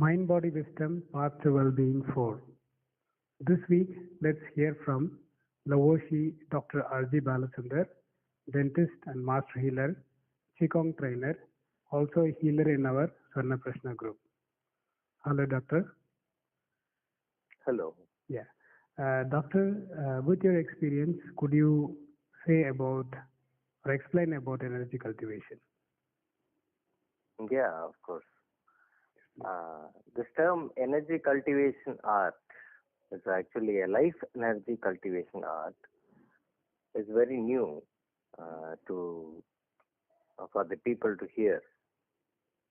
Mind Body Wisdom Path to Wellbeing 4. This week, let's hear from Lao-Shi Dr. R.G.Bakachandar, dentist and master healer, Qi-gong trainer, also a healer in our Swarna Prashna group. Hello, Doctor. Hello. Yeah. Doctor, with your experience, could you say about or explain about energy cultivation? Yeah, of course. This term energy cultivation art is actually a life energy cultivation art. It's very new to for the people to hear.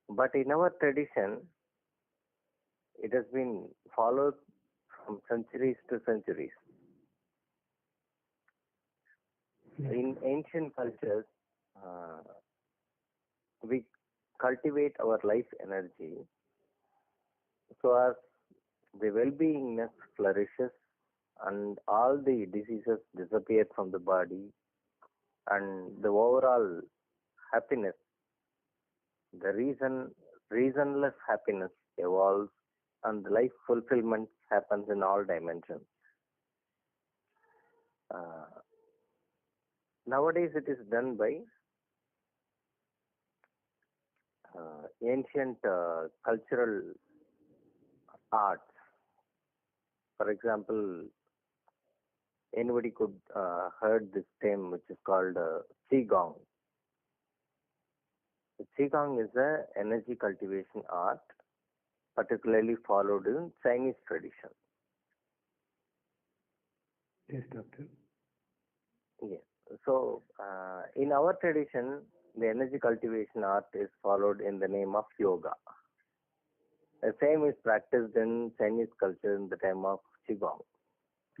But in our tradition, it has been followed from centuries to centuries. In ancient cultures, we cultivate our life energy so as the well-beingness flourishes and all the diseases disappear from the body and the overall happiness, the reasonless happiness evolves and the life fulfillment happens in all dimensions. Nowadays it is done by ancient cultural arts. For example, anybody could heard this term which is called Chi-Gong. Qi-gong is a energy cultivation art, particularly followed in Chinese tradition. Yes, Doctor. Yes. So, in our tradition, the energy cultivation art is followed in the name of yoga. The same is practiced in Chinese culture in the time of Qi-gong.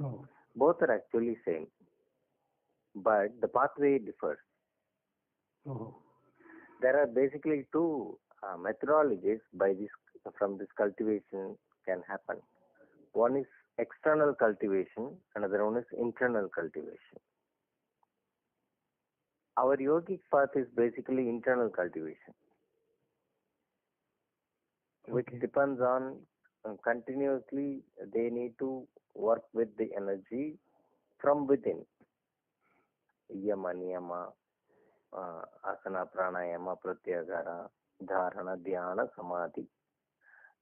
Oh. Both are actually same, but the pathway differs. Oh. There are basically two methodologies from this cultivation can happen. One is external cultivation, another one is internal cultivation. Our yogic path is basically internal cultivation, which depends on continuously they need to work with the energy from within. Yama, niyama, asana, pranayama, pratyahara, dharana, dhyana, samadhi.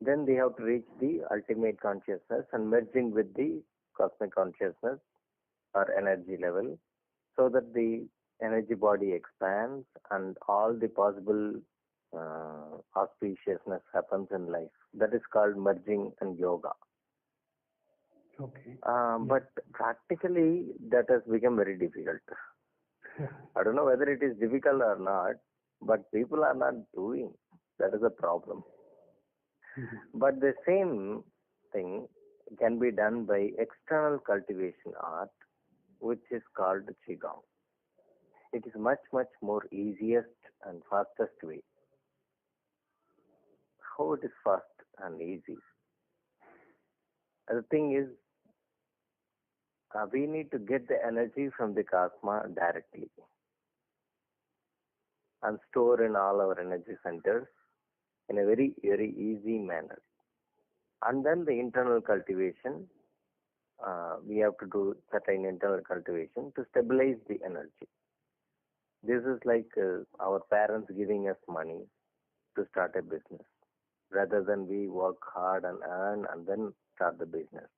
Then they have to reach the ultimate consciousness and merging with the cosmic consciousness or energy level so that the energy body expands and all the possible auspiciousness happens in life. That is called merging and yoga. Okay. But practically that has become very difficult. I don't know whether it is difficult or not, but people are not doing. That is a problem. But the same thing can be done by external cultivation art, which is called Qi-gong. It is much, much more easiest and fastest way. How it is fast and easy? The thing is, we need to get the energy from the cosmos directly and store in all our energy centers in a very, very easy manner. And then the internal cultivation, we have to do certain internal cultivation to stabilize the energy. This is like our parents giving us money to start a business, rather than we work hard and earn and then start the business.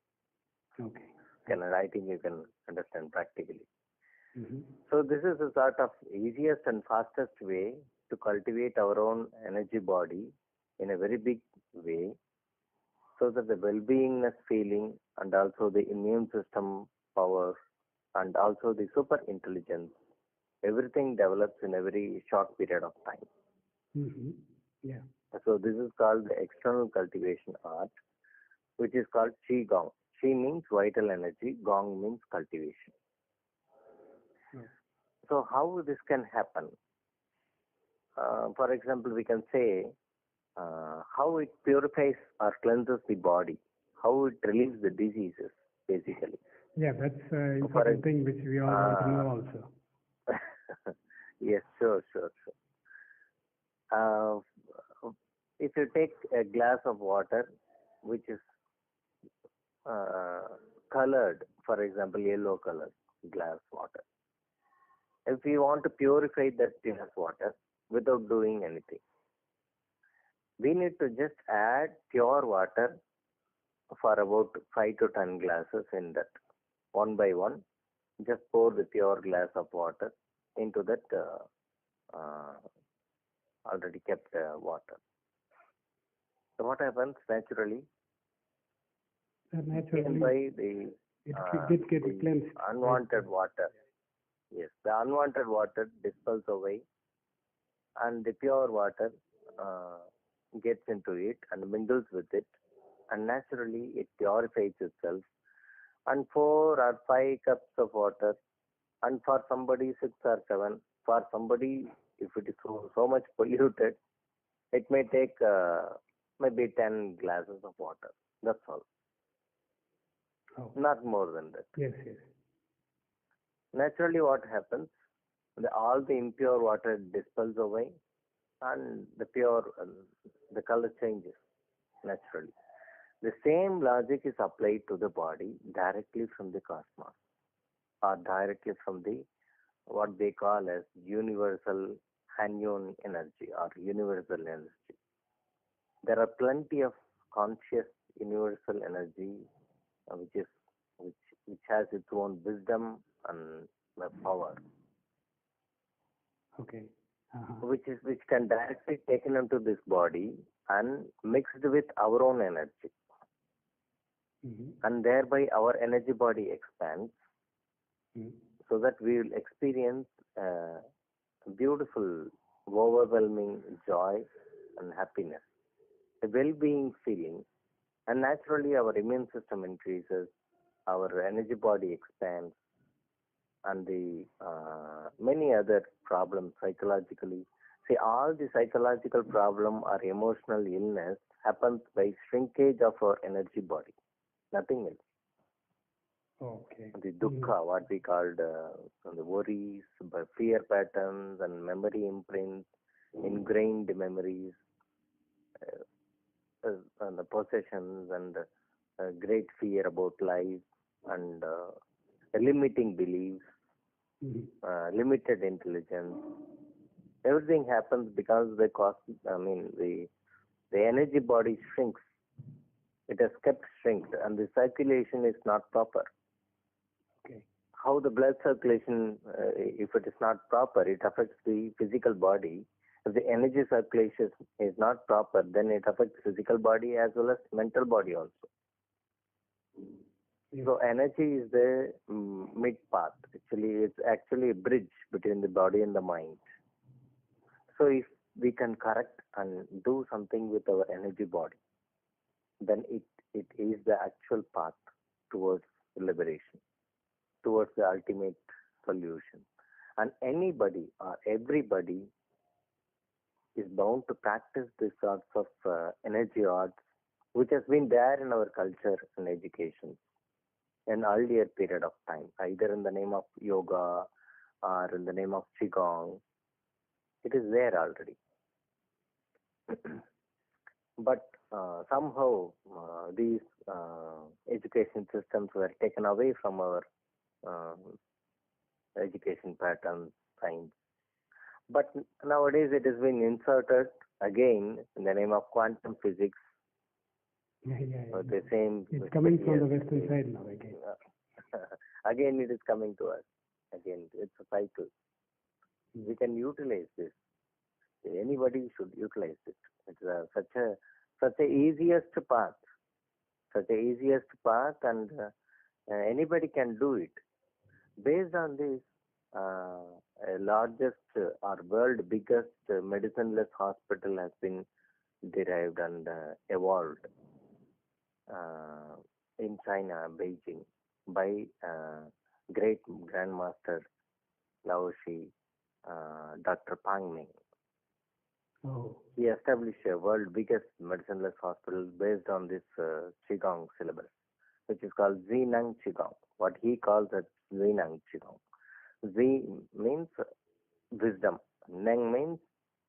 Okay. I think you can understand practically. Mm-hmm. So this is a sort of easiest and fastest way to cultivate our own energy body in a very big way, so that the well-beingness feeling and also the immune system power and also the super intelligence, everything develops in a very short period of time. Mm-hmm. Yeah. So this is called the external cultivation art, which is called Qi-gong. Qi means vital energy, Gong means cultivation. Oh. So how this can happen? For example, we can say how it purifies or cleanses the body, how it relieves the diseases, basically. Yeah, that's an important thing which we all want to know also. Yes, sure. if you take a glass of water which is uh, colored, for example, yellow color glass water, if we want to purify that glass water without doing anything, we need to just add pure water for about 5 to 10 glasses in that. One by one, just pour the pure glass of water into that uh, already kept water. So what happens naturally? Taken Naturally, by the it did get the cleansed. unwanted water. Yes, the unwanted water disperses away, and the pure water uh, gets into it and mingles with it, and naturally it purifies itself. And 4 or 5 cups of water, and for somebody 6 or 7, for somebody if it is so much polluted, it may take maybe 10 glasses of water. That's all, Oh, not more than that. yes, yes. Naturally, what happens? All the impure water disperses away, and the color changes naturally. The same logic is applied to the body directly from the cosmos, or directly from the what they call as universal Hanyon energy or universal energy. There are plenty of conscious universal energy which is which has its own wisdom and power, Okay. Uh-huh. which can directly taken into this body and mixed with our own energy, Mm-hmm. and thereby our energy body expands, Mm-hmm. so that we will experience beautiful, overwhelming joy and happiness, a well-being feeling, and naturally our immune system increases, our energy body expands, and the many other problems psychologically. See, all the psychological problem or emotional illness happens by shrinkage of our energy body, nothing else. Okay. The dukkha, what we called the worries, fear patterns, and memory imprints, ingrained memories, and the possessions, and great fear about life, and limiting beliefs, Mm-hmm. limited intelligence. Everything happens because the energy body shrinks. It has kept shrinked, and the circulation is not proper. Okay. How the blood circulation, if it is not proper, it affects the physical body. If the energy circulation is not proper, then it affects physical body as well as mental body also. Yes. So energy is the mid path. Actually, it's actually a bridge between the body and the mind. So if we can correct and do something with our energy body, then it is the actual path towards liberation, towards the ultimate solution. And anybody or everybody is bound to practice these sorts of energy arts, which has been there in our culture and education in earlier period of time, either in the name of yoga or in the name of Qi-gong. It is there already. But somehow these education systems were taken away from our uh, education patterns, science. But nowadays it has been inserted again in the name of quantum physics. Yeah, yeah, yeah. The same. It's coming from the western side now again. Again, it is coming to us. Again, it's a cycle. We can utilize this. Anybody should utilize it. It's such a easiest path, and anybody can do it. Based on this, largest or world biggest medicineless hospital has been derived and evolved uh, in China, Beijing, by great Grandmaster Lao-Shi, Dr. Pang Ming. Oh. He established a world biggest medicineless hospital based on this Qi-gong syllabus, which is called Zhineng Qi-gong. What he calls as Zhineng Qi-gong. Z means wisdom. Neng means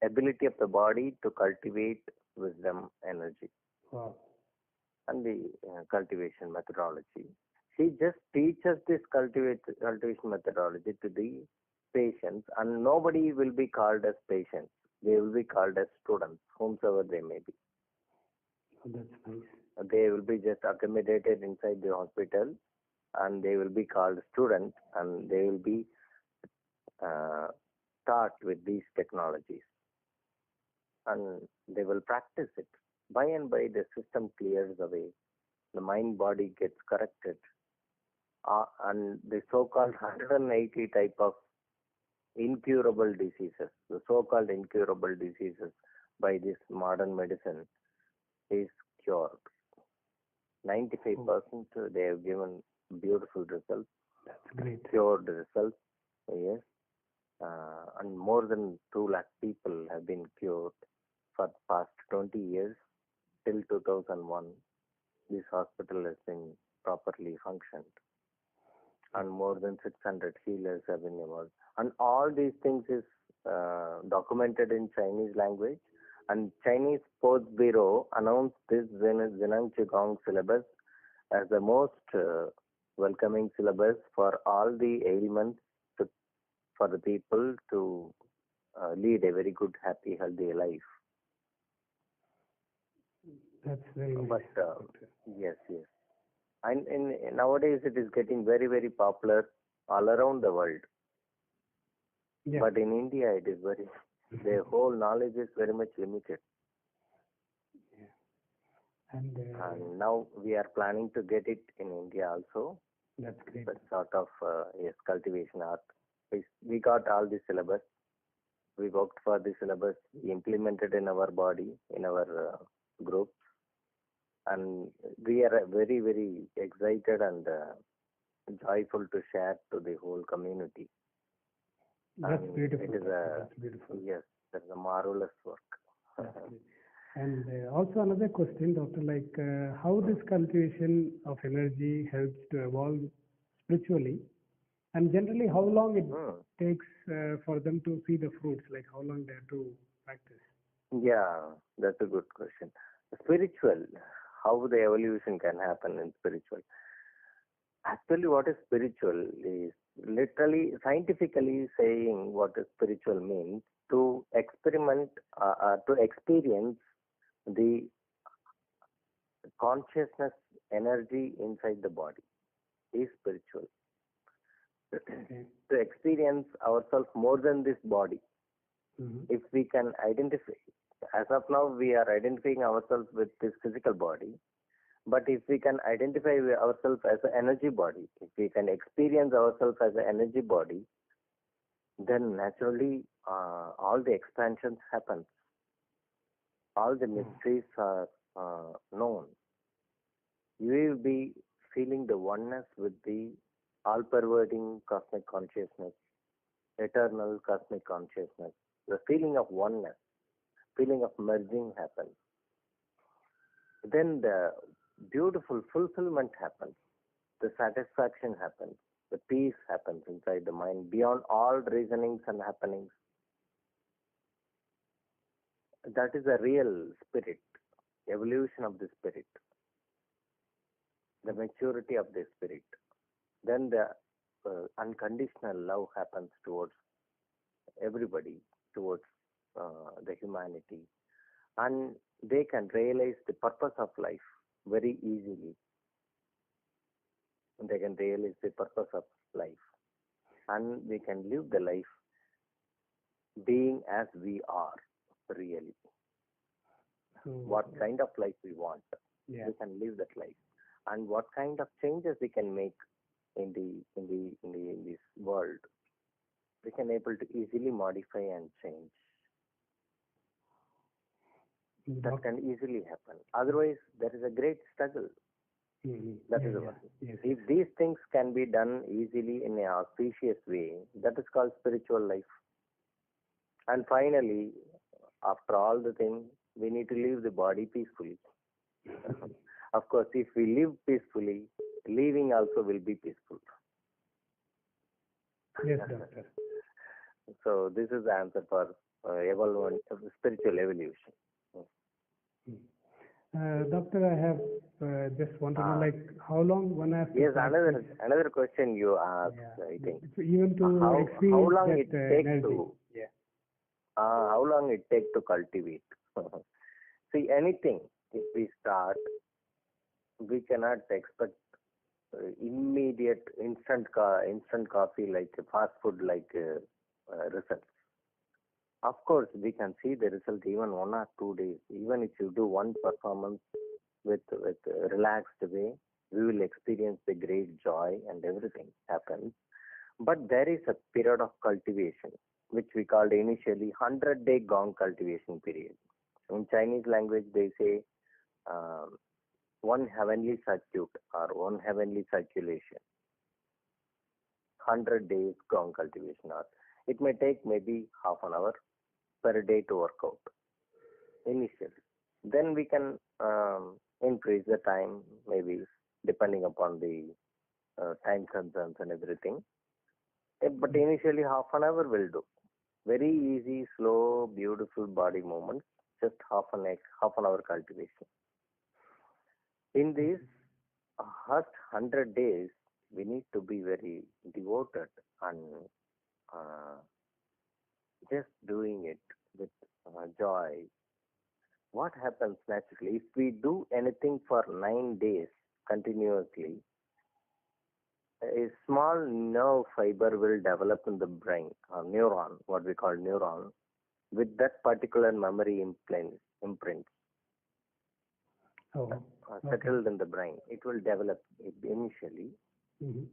ability of the body to cultivate wisdom, energy, Wow. and the cultivation methodology. She just teaches this cultivation methodology to the patients, and nobody will be called as patients. They will be called as students, whomsoever they may be. Oh, that's nice. They will be just accommodated inside the hospital, and they will be called students, and they will be uh, taught with these technologies, and they will practice it. By and by, the system clears away. The mind body gets corrected, and the so-called 180 type of incurable diseases, the so-called incurable diseases by this modern medicine is cured. Oh, 95% they have given beautiful results, that's great. cured results, yes, and more than 2 lakh people have been cured for past 20 years till 2001. This hospital has been properly functioned, and more than 600 healers have been involved. And all these things is documented in Chinese language. And Chinese Sports Bureau announced this Zhineng Qi-gong syllabus as the most welcoming syllabus for all the ailments to, for the people to lead a very good, happy, healthy life. That's very nice, But doctor. yes, yes. And nowadays it is getting very, very popular all around the world. Yeah. But in India, it is very, the whole knowledge is very much limited. And And now we are planning to get it in India also. that's great. That sort of yes, cultivation art. We got all the syllabus. We worked for the syllabus. We implemented in our body, in our group, and we are very, very excited and joyful to share to the whole community. That's And beautiful, it is doctor. a That's beautiful. yes, that's a marvelous work. That's great. And also another question, doctor, like how this cultivation of energy helps to evolve spiritually, and generally how long it Hmm. takes for them to see the fruits, like how long they have to practice. Yeah, that's a good question. Spiritual, how the evolution can happen in spiritual. Actually, what is spiritual is literally, scientifically saying what is spiritual means to experiment, to experience the consciousness energy inside the body is spiritual. Okay. To experience ourselves more than this body. Mm-hmm. If we can identify, as of now, we are identifying ourselves with this physical body. But if we can identify ourselves as an energy body, if we can experience ourselves as an energy body, then naturally all the expansions happen. All the mysteries are known. You will be feeling the oneness with the all-pervading cosmic consciousness, eternal cosmic consciousness. The feeling of oneness, feeling of merging happens. Then the beautiful fulfillment happens. The satisfaction happens. The peace happens inside the mind beyond all reasonings and happenings. That is a real spirit, evolution of the spirit, the maturity of the spirit. Then the unconditional love happens towards everybody, towards the humanity, and they can realize the purpose of life very easily. They can realize the purpose of life, and we can live the life being as we are really. So What kind of life we want, yeah, we can live that life, and what kind of changes we can make in this world, we can able to easily modify and change. That doc- can easily happen. Otherwise, there is a great struggle. mhm. That Yeah, is the yeah, one. yes, If these things can be done easily in an auspicious way, that is called spiritual life. And finally, after all the things, we need to leave the body peacefully. Of course, if we live peacefully, leaving also will be peaceful. yes, doctor. So this is the answer for spiritual evolution. Hmm. Doctor, I have just want to know, like, how long one has to Yes, practice? another question you asked, Yeah, I think. so even to How experience long that it takes energy. to Yeah. how long it takes to cultivate? See, anything if we start, we cannot expect immediate instant coffee like fast food like results. Of course, we can see the result even 1 or 2 days. Even if you do one performance with a relaxed way, we will experience the great joy and everything happens. But there is a period of cultivation, which we called initially 100-day Gong cultivation period. In Chinese language, they say um, one heavenly circuit or one heavenly circulation, 100 days Gong cultivation. Or it may take maybe half an hour per day to work out initially. Then we can increase the time, maybe depending upon the time concerns and everything. But initially, half an hour will do. Very easy, slow, beautiful body movements. Just half an hour cultivation. In these first 100 days, we need to be very devoted and uh, just doing it with joy. What happens naturally if we do anything for 9 days continuously? A small nerve fiber will develop in the brain, a neuron, what we call neuron, with that particular memory imprint Oh, okay. settled in the brain. It will develop initially. Mm-hmm.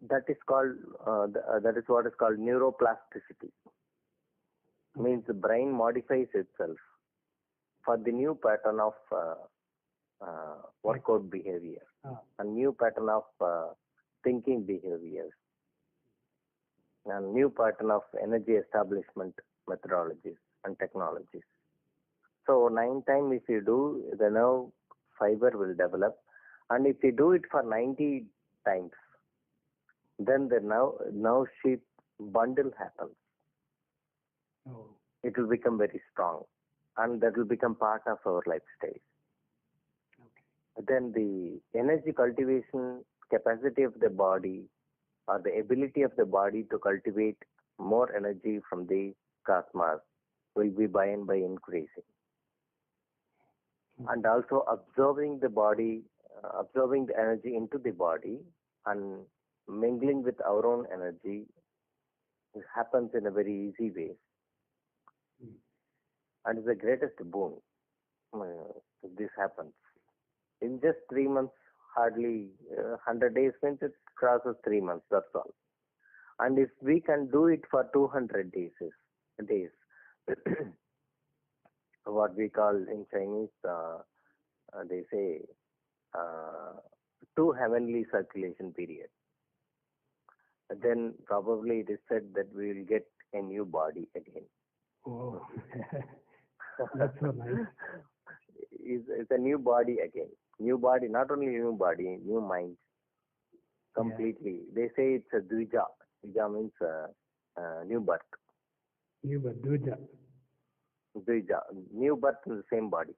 That is what is called neuroplasticity. Means the brain modifies itself for the new pattern of workout behavior, a new pattern of thinking behaviors, and new pattern of energy establishment methodologies and technologies. So 9 times if you do, the nerve fiber will develop, and if you do it for 90 times, then the nerve sheath bundle happens. Oh. It will become very strong, and that will become part of our lifestyle. Okay. Then the energy cultivation capacity of the body, or the ability of the body to cultivate more energy from the cosmos, will be by and by increasing. And also absorbing the body, absorbing the energy into the body and mingling with our own energy happens in a very easy way. And it's the greatest boon if this happens. In just 3 months, hardly 100 days means it crosses 3 months, that's all. And if we can do it for 200 days, what we call in Chinese, they say two heavenly circulation period. Then probably it is said that we will get a new body again. Oh, that's so nice. It's a new body again. New body, not only new body, new mind. Completely. Yeah. They say it's a dvija. Dvija means new birth. New birth, dvija. Dvija. New birth in the same body.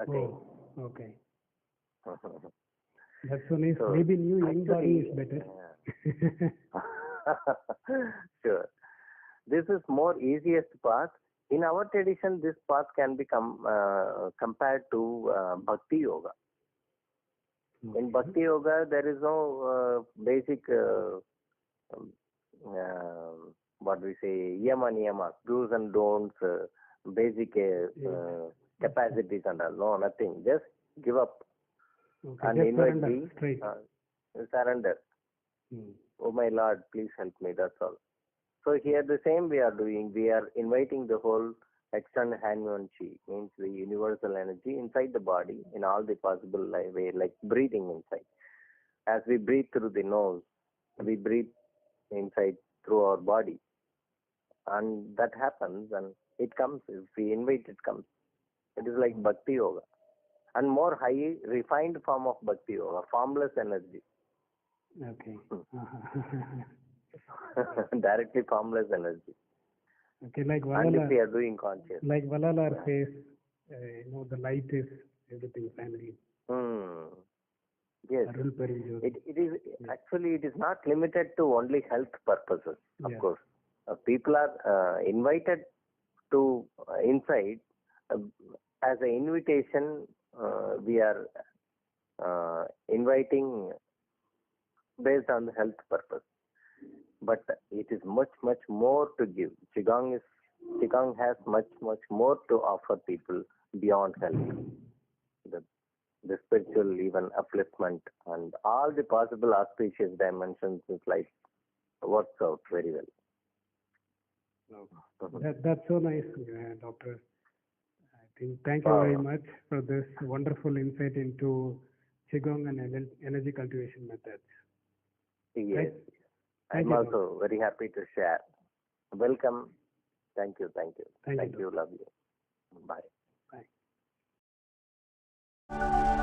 Okay. Oh, okay. That's so nice. So, maybe new young body is better. Sure. This is more easiest path. In our tradition, this path can be compared to Bhakti Yoga. Okay. In Bhakti Yoga, there is no basic, what we say, yama niyamas, do's and don'ts, basic capacities and all. No, nothing. Just give up. Okay. And just invite surrender. Surrender. Oh my Lord, please help me. That's all. So here the same we are doing. We are inviting the whole external Hawaiian Chi, means the universal energy inside the body in all the possible way, like breathing inside. As we breathe through the nose, we breathe inside through our body. And that happens and it comes. If we invite, it comes. It is like Bhakti Yoga. And more high, refined form of Bhakti Yoga, formless energy. Okay. Directly formless energy. Okay, like and if we are doing conscious. Like Valalar says, the light is everything finally. Yes. It is actually it is not limited to only health purposes. Of course, people are invited to inside as an invitation. We are inviting based on the health purpose, but it is much more to give. Qigong has much more to offer people beyond health. The spiritual even upliftment and all the possible auspicious dimensions of life works out very well. That's so nice, Doctor. I think thank you very much for this wonderful insight into Qigong and energy cultivation methods. Yes, I'm also very happy to share. Welcome. Thank you. Thank you. Love you. Bye. Bye.